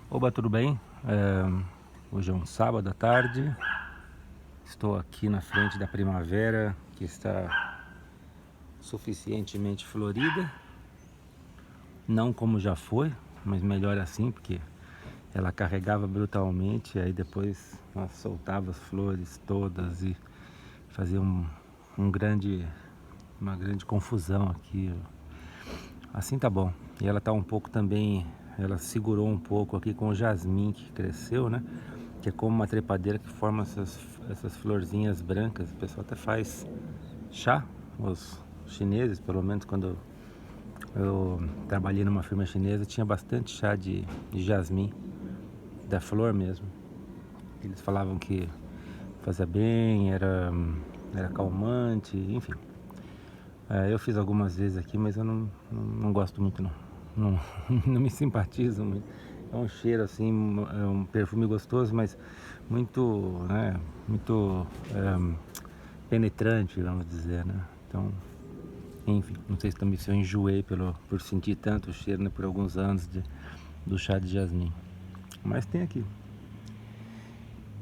Oba, tudo bem? Hoje é um sábado à tarde. Estou aqui na frente da primavera, que está suficientemente florida. Não como já foi, mas melhor assim, porque ela carregava brutalmente, aí depois ela soltava as flores todas e fazia uma grande confusão aqui. Assim tá bom. E ela tá um pouco também, ela segurou um pouco aqui com o jasmim que cresceu, né? Que é como uma trepadeira que forma essas florzinhas brancas. O pessoal até faz chá, os chineses, pelo menos quando eu trabalhei numa firma chinesa, tinha bastante chá de jasmim, da flor mesmo. Eles falavam que fazia bem, era calmante, enfim. Eu fiz algumas vezes aqui, mas eu não gosto muito não. Não, não me simpatizo muito. É um cheiro assim, é um perfume gostoso, mas muito, né, muito penetrante, vamos dizer, né? Então, enfim, não sei se também se eu enjoei por sentir tanto o cheiro, né, por alguns anos do chá de jasmim. Mas tem aqui.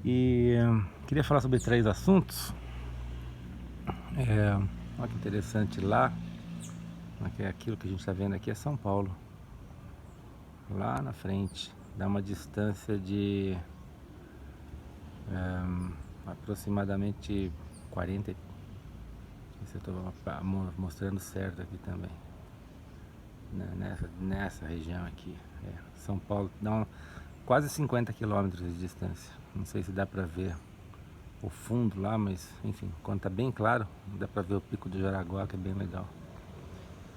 E queria falar sobre 3 assuntos. Olha que interessante lá. Aquilo que a gente está vendo aqui é São Paulo. Lá na frente, dá uma distância de aproximadamente 40. Não sei se eu estou mostrando certo aqui também, nessa região aqui. São Paulo dá quase 50 quilômetros de distância. Não sei se dá para ver o fundo lá, mas enfim, quando tá bem claro, dá para ver o Pico do Jaraguá, que é bem legal.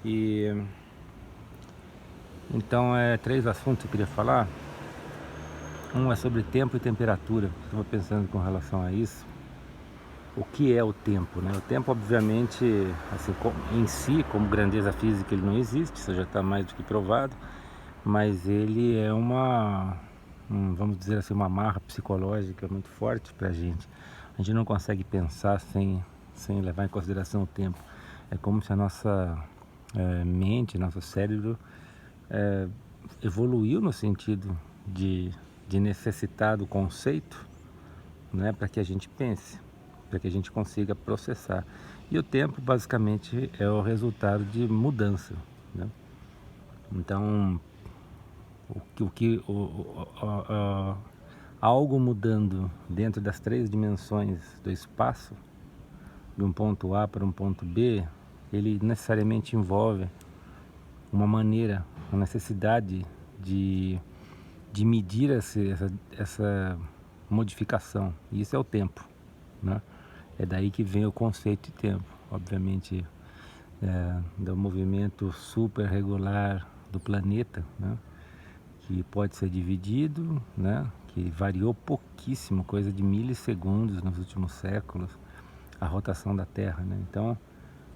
E então 3 assuntos que eu queria falar. Um é sobre tempo e temperatura. Estava pensando com relação a isso. O que é o tempo, né? O tempo, obviamente, assim, em si, como grandeza física, ele não existe, isso já está mais do que provado, mas ele é vamos dizer assim, uma amarra psicológica muito forte para a gente. A gente não consegue pensar sem levar em consideração o tempo. É como se a nossa mente, nosso cérebro evoluiu no sentido de necessitar do conceito, né, para que a gente pense, para que a gente consiga processar. E o tempo basicamente é o resultado de mudança, né? Então, algo mudando dentro das 3 dimensões do espaço, de um ponto A para um ponto B, ele necessariamente envolve uma maneira, uma necessidade de, de medir essa modificação. E isso é o tempo, né? É daí que vem o conceito de tempo, obviamente, do movimento super regular do planeta, né? Que pode ser dividido, né? Que variou pouquíssimo, coisa de milissegundos nos últimos séculos, a rotação da Terra, né? Então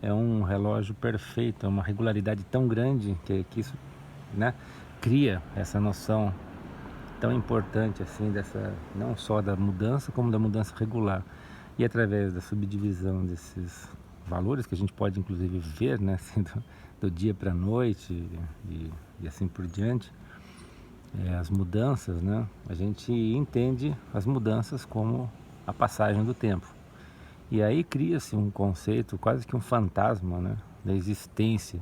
é um relógio perfeito, é uma regularidade tão grande que isso, né, cria essa noção tão importante assim dessa, não só da mudança como da mudança regular. E através da subdivisão desses valores que a gente pode inclusive ver, né, assim, do dia para a noite e assim por diante, as mudanças, né, a gente entende as mudanças como a passagem do tempo. E aí cria-se um conceito, quase que um fantasma, né, da existência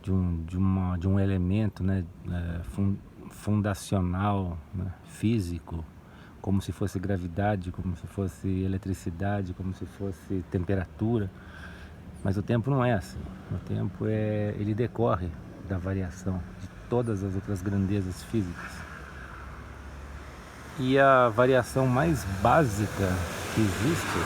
de um elemento, né, fundacional, né, físico, como se fosse gravidade, como se fosse eletricidade, como se fosse temperatura. Mas o tempo não é assim. O tempo ele decorre da variação de todas as outras grandezas físicas. E a variação mais básica que existe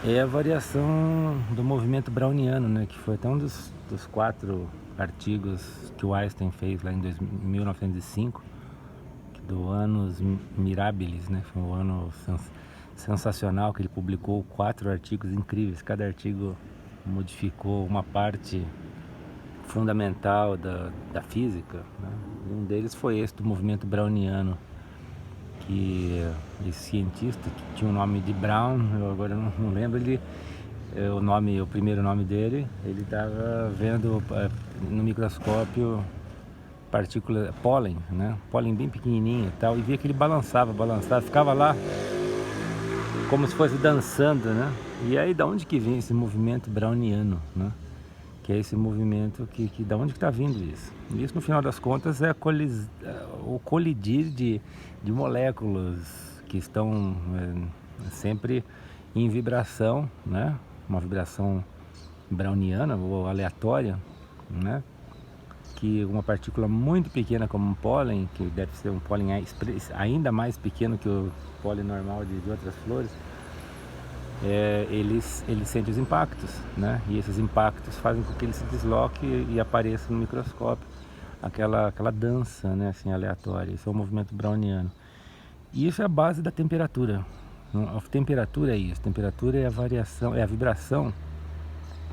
é a variação do movimento browniano, né, que foi até um dos 4 artigos que o Einstein fez lá em 1905, do Annus Mirabilis, né? Foi um ano sensacional, que ele publicou 4 artigos incríveis. Cada artigo modificou uma parte fundamental da física, né? Um deles foi esse do movimento browniano, que esse cientista que tinha o nome de Brown, eu agora não lembro, o primeiro nome dele, ele estava vendo no microscópio partícula, pólen, né? Pólen bem pequenininho e tal, e via que ele balançava, ficava lá como se fosse dançando, né? E aí, da onde que vem esse movimento browniano, né? Que é esse movimento que da onde que está vindo isso? Isso, no final das contas, é o colidir de moléculas que estão sempre em vibração, né? Uma vibração browniana ou aleatória, né? Que uma partícula muito pequena como um pólen, que deve ser um pólen ainda mais pequeno que o pólen normal de outras flores, eles sentem os impactos, né? E esses impactos fazem com que ele se desloque e apareça no microscópio aquela dança, né? Assim, aleatória. Esse é o movimento browniano. E isso é a base da temperatura. A temperatura é isso. A temperatura é a variação, é a vibração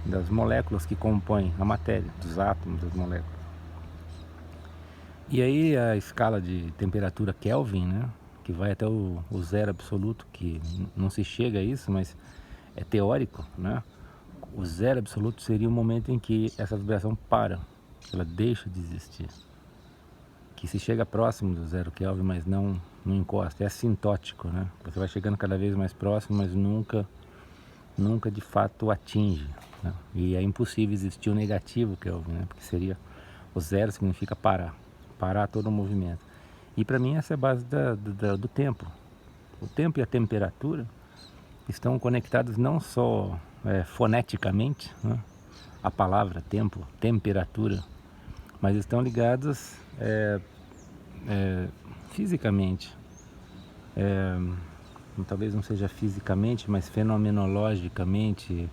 das moléculas que compõem a matéria, dos átomos das moléculas. E aí a escala de temperatura Kelvin, né, que vai até o zero absoluto, que não se chega a isso, mas é teórico, né? O zero absoluto seria o momento em que essa vibração para, ela deixa de existir. Que se chega próximo do zero Kelvin, mas não encosta, é assintótico, né? Você vai chegando cada vez mais próximo, mas nunca de fato atinge, né? E é impossível existir o negativo Kelvin, né? Porque seria o zero significa parar todo o movimento. E para mim essa é a base do tempo. O tempo e a temperatura estão conectados não só foneticamente, né? A palavra tempo, temperatura, mas estão ligados fisicamente. Talvez não seja fisicamente, mas fenomenologicamente.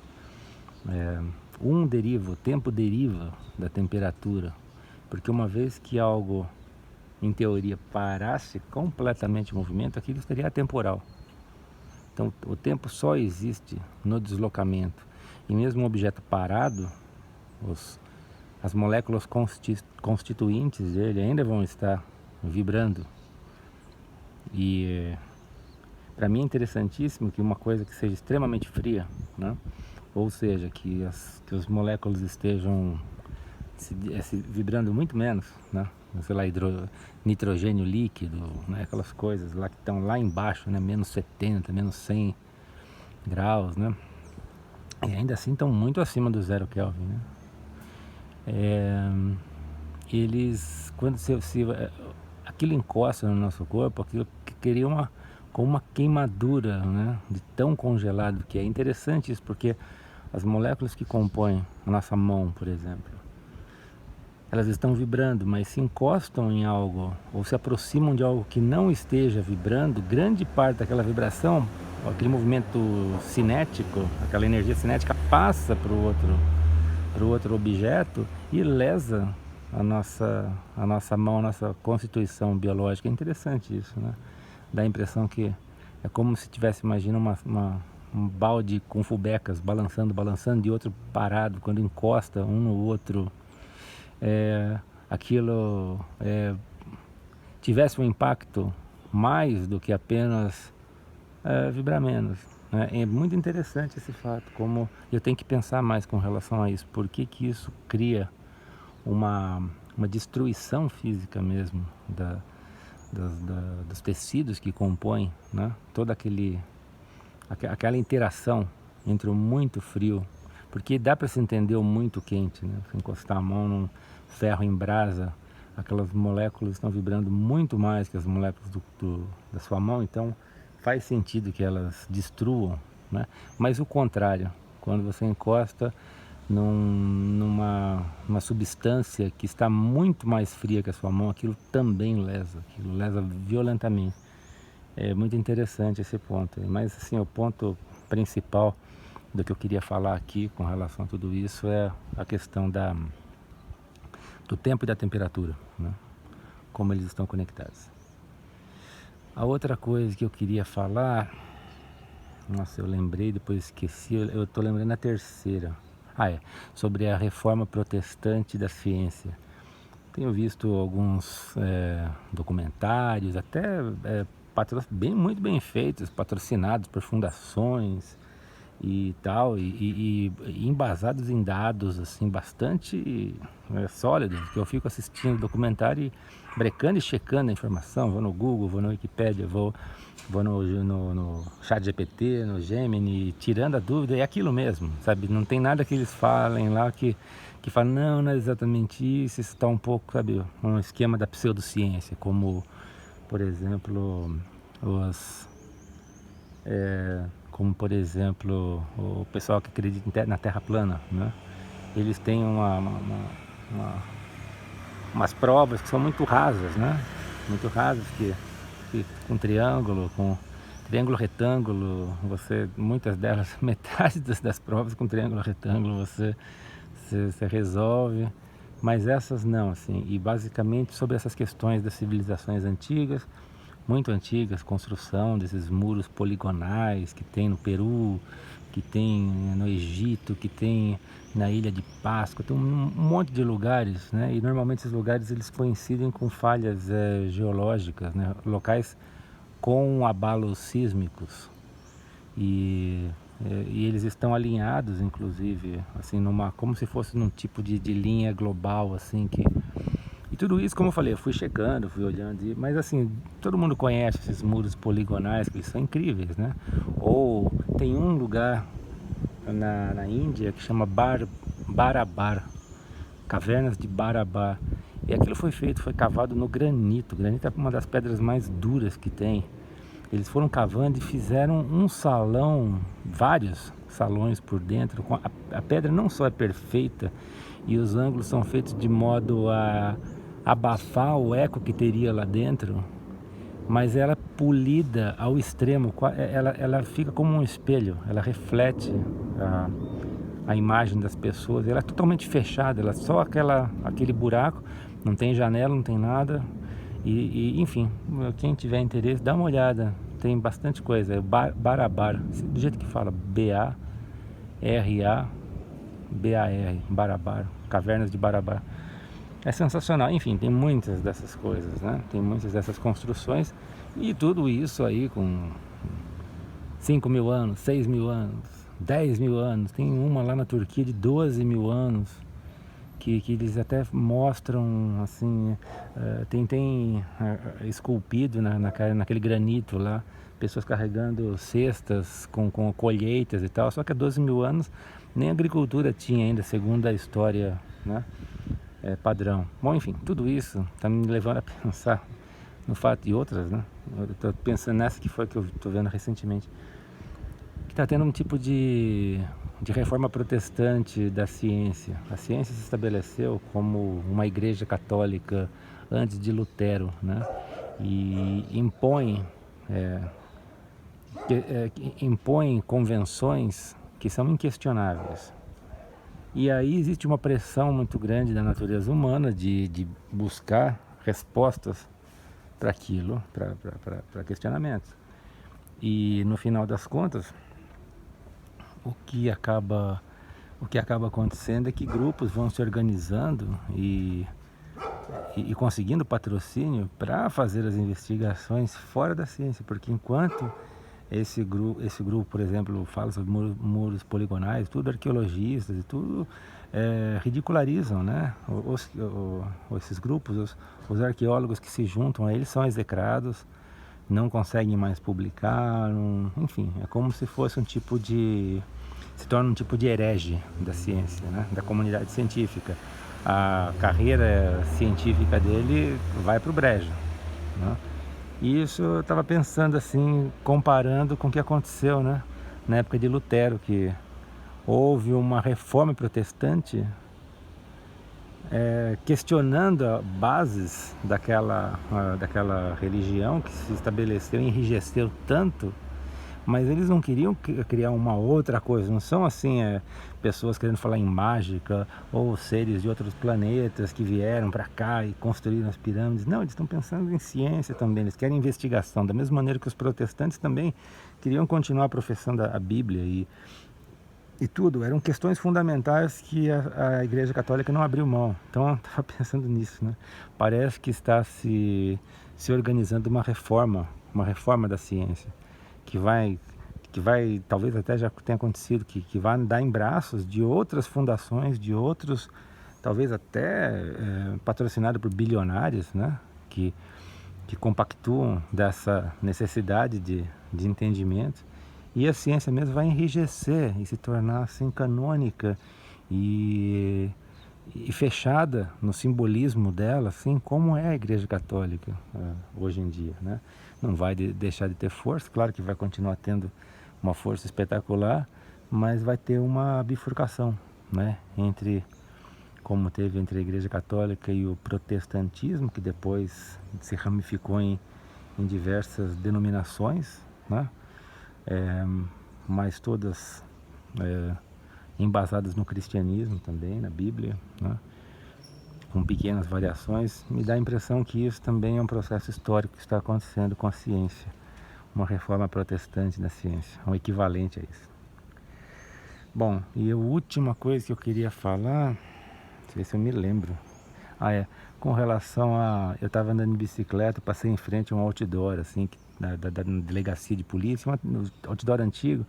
O tempo deriva da temperatura, porque uma vez que algo, em teoria, parasse completamente o movimento, aquilo estaria atemporal. Então o tempo só existe no deslocamento, e mesmo um objeto parado, as moléculas constituintes dele ainda vão estar vibrando. E para mim é interessantíssimo que uma coisa que seja extremamente fria, né? Ou seja, que as moléculas estejam vibrando muito menos, né? Sei lá, nitrogênio líquido, né? Aquelas coisas lá que estão lá embaixo, né? Menos 70, menos 100 graus, né? E ainda assim estão muito acima do zero Kelvin, né? Quando aquilo encosta no nosso corpo, aquilo que cria como uma queimadura, né? De tão congelado que é. Interessante isso, porque as moléculas que compõem a nossa mão, por exemplo, elas estão vibrando, mas se encostam em algo ou se aproximam de algo que não esteja vibrando, grande parte daquela vibração, aquele movimento cinético, aquela energia cinética passa para o outro objeto e lesa a nossa mão, a nossa constituição biológica. É interessante isso, né? Dá a impressão que é como se tivesse, imagina, um balde com fubecas balançando e outro parado. Quando encosta um no outro, aquilo tivesse um impacto mais do que apenas vibrar menos, né? É muito interessante esse fato, como eu tenho que pensar mais com relação a isso. Por que isso cria uma destruição física mesmo dos tecidos que compõem, né? Toda aquela interação entre o muito frio, porque dá para se entender o muito quente, né? Se encostar a mão num ferro em brasa, aquelas moléculas estão vibrando muito mais que as moléculas da sua mão, então faz sentido que elas destruam, né? Mas o contrário, quando você encosta numa substância que está muito mais fria que a sua mão, aquilo também lesa violentamente. É muito interessante esse ponto. Mas assim, o ponto principal do que eu queria falar aqui com relação a tudo isso é a questão do tempo e da temperatura, né? Como eles estão conectados. A outra coisa que eu queria falar, nossa, eu lembrei, depois esqueci, eu estou lembrando a terceira. Sobre a reforma protestante da ciência. Tenho visto alguns documentários, até muito bem feitos, patrocinados por fundações, e tal, e embasados em dados assim bastante sólidos, que eu fico assistindo o documentário e brecando e checando a informação, vou no Google, vou na Wikipédia, vou no Chat GPT, no Gemini, tirando a dúvida, é aquilo mesmo, sabe? Não tem nada que eles falem lá que fala, não é exatamente isso está um pouco, sabe, um esquema da pseudociência, como, por exemplo, os... como por exemplo o pessoal que acredita na Terra plana, né? Eles têm umas provas que são muito rasas, né? Muito rasas, que com triângulo retângulo, muitas delas, metade das provas com triângulo retângulo você resolve, mas essas não, assim, e basicamente sobre essas questões das civilizações antigas, muito antigas, construção desses muros poligonais que tem no Peru, que tem no Egito, que tem na Ilha de Páscoa, tem um monte de lugares, né? E normalmente esses lugares eles coincidem com falhas geológicas, né? Locais com abalos sísmicos e eles estão alinhados, inclusive, assim, como se fosse num tipo de linha global, assim, e tudo isso, como eu falei, eu fui checando, fui olhando, mas assim, todo mundo conhece esses muros poligonais, que eles são incríveis, né? Ou tem um lugar na Índia que chama Barabar, Cavernas de Barabar, e aquilo foi cavado no granito. O granito é uma das pedras mais duras que tem. Eles foram cavando e fizeram um salão, vários salões por dentro. A pedra não só é perfeita e os ângulos são feitos de modo a abafar o eco que teria lá dentro, mas ela é polida ao extremo, ela fica como um espelho, ela reflete a imagem das pessoas, ela é totalmente fechada, ela é só aquele buraco, não tem janela, não tem nada. Enfim, quem tiver interesse, dá uma olhada, tem bastante coisa. É Barabar, do jeito que fala, Barabar, Barabar, Cavernas de Barabar. É sensacional. Enfim, tem muitas dessas coisas, né? Tem muitas dessas construções, e tudo isso aí com 5.000 anos, 6.000 anos, 10.000 anos. Tem uma lá na Turquia de 12.000 anos, que eles até mostram, assim, tem esculpido naquele granito lá, pessoas carregando cestas com colheitas e tal, só que há 12.000 anos nem agricultura tinha ainda, segundo a história, né, padrão. Bom, enfim, tudo isso está me levando a pensar no fato, e outras, né, eu estou pensando nessa que eu estou vendo recentemente, que está tendo um tipo de reforma protestante da ciência. A ciência se estabeleceu como uma igreja católica antes de Lutero, né? E impõe convenções que são inquestionáveis. E aí existe uma pressão muito grande da natureza humana de buscar respostas para aquilo, para questionamentos. E no final das contas, o que acaba acontecendo é que grupos vão se organizando e conseguindo patrocínio para fazer as investigações fora da ciência, porque enquanto esse grupo, por exemplo, fala sobre muros poligonais, tudo arqueologistas e tudo ridicularizam, né? Esses grupos, os arqueólogos que se juntam a eles são execrados, não conseguem mais publicar, enfim, é como se fosse se torna um tipo de herege da ciência, né? Da comunidade científica. A carreira científica dele vai para o brejo, né? E isso eu estava pensando assim, comparando com o que aconteceu, né, na época de Lutero, que houve uma reforma protestante questionando as bases daquela religião que se estabeleceu e enrijeceu tanto, mas eles não queriam criar uma outra coisa, não são assim pessoas querendo falar em mágica ou seres de outros planetas que vieram para cá e construíram as pirâmides. Não, eles estão pensando em ciência também, eles querem investigação, da mesma maneira que os protestantes também queriam continuar professando a Bíblia e tudo, eram questões fundamentais que a Igreja Católica não abriu mão. Então eu estava pensando nisso, né? Parece que está se organizando uma reforma da ciência, que vai, talvez até já tenha acontecido, que vai dar em braços de outras fundações, de outros, talvez até patrocinado por bilionários, né? Que compactuam dessa necessidade de entendimento. E a ciência mesmo vai enrijecer e se tornar assim canônica e fechada no simbolismo dela, assim como é a Igreja Católica hoje em dia, né? Não vai deixar de ter força, claro que vai continuar tendo uma força espetacular, mas vai ter uma bifurcação, né? Como teve entre a Igreja Católica e o protestantismo, que depois se ramificou em diversas denominações, né? Mas todas embasadas no cristianismo também, na Bíblia, né? Com pequenas variações. Me dá a impressão que isso também é um processo histórico que está acontecendo com a ciência, uma reforma protestante da ciência, um equivalente a isso. Bom, e a última coisa que eu queria falar, deixa eu ver se eu me lembro. Com relação a... Eu estava andando de bicicleta, passei em frente a um outdoor, assim, da delegacia de polícia, um outdoor antigo,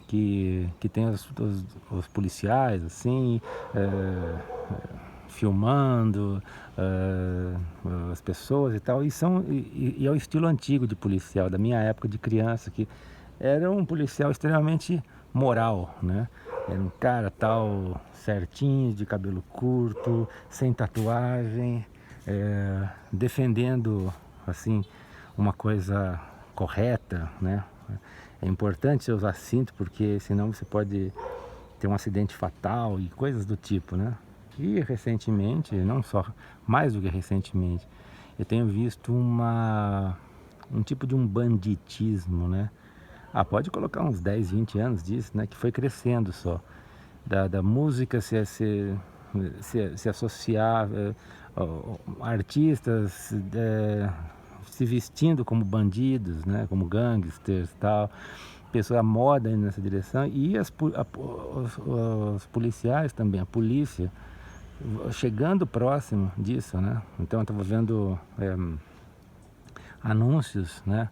que tem os policiais, assim, filmando as pessoas e tal, e é o estilo antigo de policial, da minha época de criança, que era um policial extremamente moral, né? Era um cara tal, certinho, de cabelo curto, sem tatuagem, defendendo, assim, uma coisa correta, né? É importante você usar cinto, porque senão você pode ter um acidente fatal e coisas do tipo, né? E recentemente, não só, mais do que recentemente, eu tenho visto um tipo de um banditismo, né? Pode colocar uns 10, 20 anos disso, né? Que foi crescendo só. Da música se associar, artistas se vestindo como bandidos, né? Como gangsters e tal. Pessoa, a moda indo nessa direção. E os policiais também, a polícia, chegando próximo disso, né? Então eu estava vendo anúncios, né?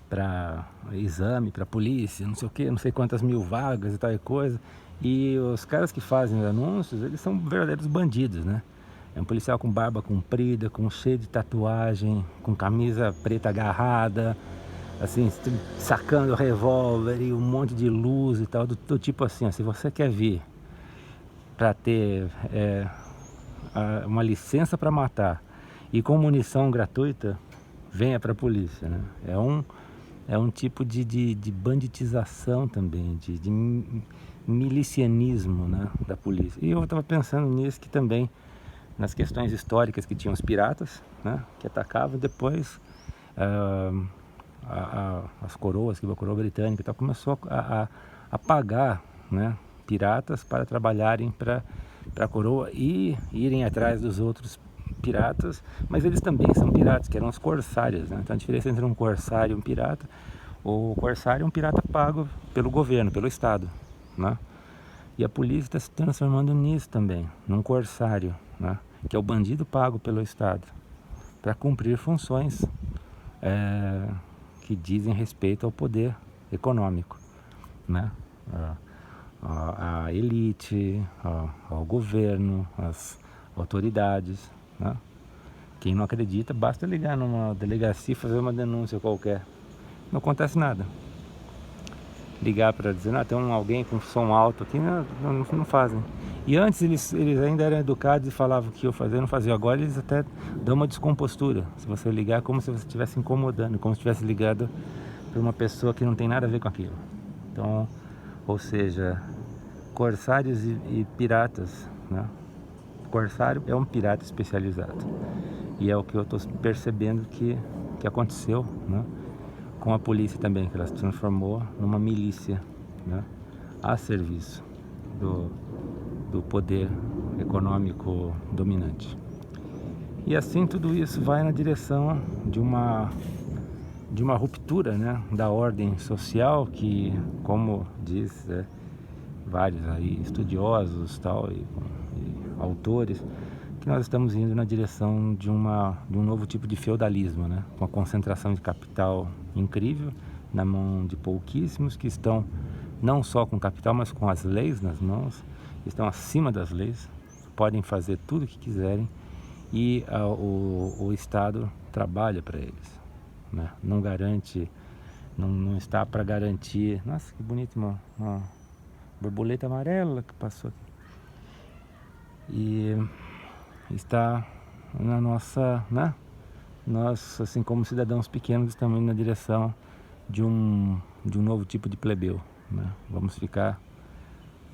Para exame, para polícia, não sei o que, não sei quantas mil vagas e tal e coisa. E os caras que fazem os anúncios, eles são verdadeiros bandidos, né? É um policial com barba comprida, com cheio de tatuagem, com camisa preta agarrada, assim, sacando revólver e um monte de luz e tal, do tipo assim, ó, se você quer vir para ter uma licença para matar e com munição gratuita, venha para a polícia, né? É um tipo de banditização também, de milicianismo, né, da polícia. E eu estava pensando nisso, que também nas questões históricas que tinham os piratas, né, que atacavam, e depois as coroas, que a coroa britânica e tal, começou a pagar, né, piratas para trabalharem para a coroa e irem atrás dos outros piratas, mas eles também são piratas, que eram os corsários, né? Então a diferença entre um corsário e um pirata: o corsário é um pirata pago pelo governo, pelo Estado, né? E a polícia está se transformando nisso também, num corsário, né? Que é o bandido pago pelo Estado para cumprir funções que dizem respeito ao poder econômico, né? A elite, ao governo, às autoridades, né? Quem não acredita, basta ligar numa delegacia e fazer uma denúncia qualquer. Não acontece nada. Ligar para dizer, tem alguém com som alto aqui, não fazem. E antes eles ainda eram educados e falavam o que eu fazia, não fazia. Agora eles até dão uma descompostura. Se você ligar, é como se você estivesse incomodando, como se tivesse ligado para uma pessoa que não tem nada a ver com aquilo. Então, ou seja, corsários e piratas, né? Corsário é um pirata especializado. E é o que eu estou percebendo que aconteceu, né, com a polícia também, que ela se transformou numa milícia, né, a serviço do poder econômico dominante. E assim tudo isso vai na direção de uma ruptura, né, da ordem social, que, como diz vários aí estudiosos e autores, que nós estamos indo na direção de um novo tipo de feudalismo, né? Com a concentração de capital incrível, na mão de pouquíssimos que estão não só com capital, mas com as leis nas mãos, estão acima das leis, podem fazer tudo o que quiserem e o Estado trabalha para eles, né? Não garante, não está para garantir. Nossa, que bonito, uma borboleta amarela que passou aqui. E está na nossa, né? Nós, assim como cidadãos pequenos, estamos indo na direção de um novo tipo de plebeu, né? Vamos ficar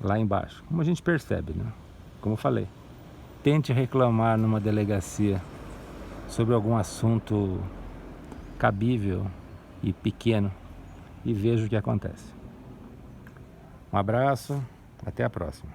lá embaixo, como a gente percebe, né? Como eu falei, tente reclamar numa delegacia sobre algum assunto cabível e pequeno e veja o que acontece. Um abraço, até a próxima.